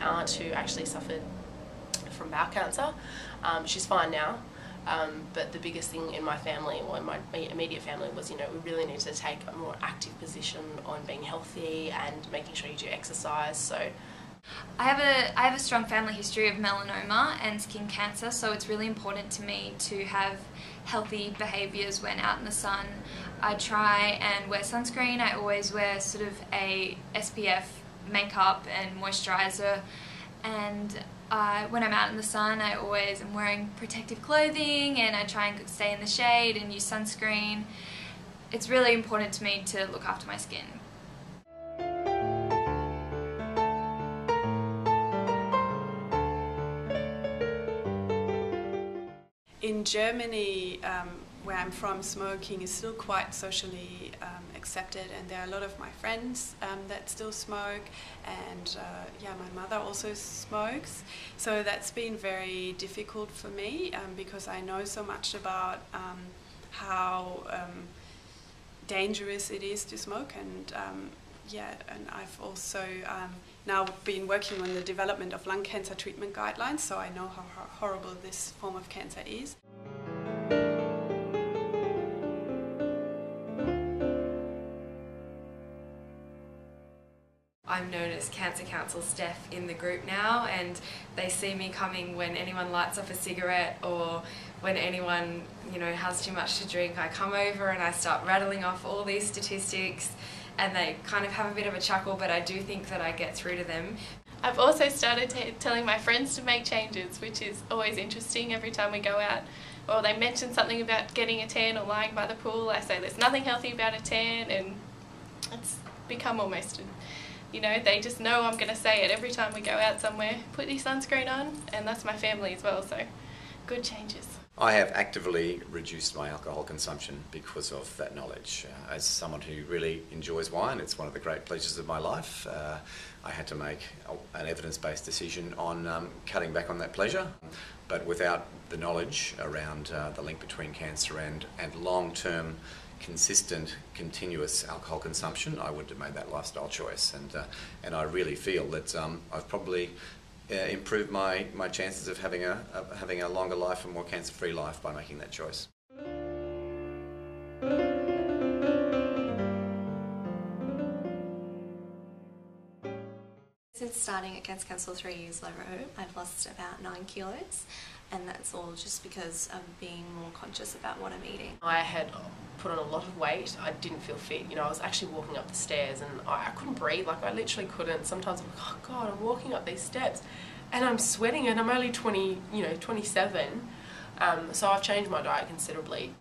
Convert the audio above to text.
aunt who actually suffered from bowel cancer. She's fine now. But the biggest thing in my family, or in my immediate family, was, you know, we really need to take a more active position on being healthy and making sure you do exercise. So I have a strong family history of melanoma and skin cancer, so it's really important to me to have healthy behaviours when out in the sun. I try and wear sunscreen. I always wear sort of a SPF makeup and moisturiser, and when I'm out in the sun, I always am wearing protective clothing, and I try and stay in the shade and use sunscreen. It's really important to me to look after my skin. In Germany, where I'm from, smoking is still quite socially accepted, and there are a lot of my friends that still smoke, and yeah, my mother also smokes. So that's been very difficult for me because I know so much about how dangerous it is to smoke, and yeah, and I've also now been working on the development of lung cancer treatment guidelines, so I know how horrible this form of cancer is. I'm known as Cancer Council Steph in the group now, and they see me coming when anyone lights off a cigarette or when anyone, you know, has too much to drink. I come over and I start rattling off all these statistics, and they kind of have a bit of a chuckle, but I do think that I get through to them. I've also started telling my friends to make changes, which is always interesting every time we go out. Or they mention something about getting a tan or lying by the pool. I say there's nothing healthy about a tan, and it's become almost, you know, they just know I'm going to say it every time we go out somewhere. Put your sunscreen on, and that's my family as well, so good changes. I have actively reduced my alcohol consumption because of that knowledge. As someone who really enjoys wine, it's one of the great pleasures of my life. I had to make an evidence-based decision on cutting back on that pleasure, but without the knowledge around the link between cancer and long-term consistent, continuous alcohol consumption, I would have made that lifestyle choice, and I really feel that I've probably improved my chances of having a longer life and more cancer-free life by making that choice. Since starting at Cancer Council 3 years ago, I've lost about 9 kilos, and that's all just because of being more conscious about what I'm eating. I had put on a lot of weight. I didn't feel fit. You know, I was actually walking up the stairs and I couldn't breathe. Like, I literally couldn't. Sometimes I'm like, oh God, I'm walking up these steps and I'm sweating, and I'm only 27. So I've changed my diet considerably.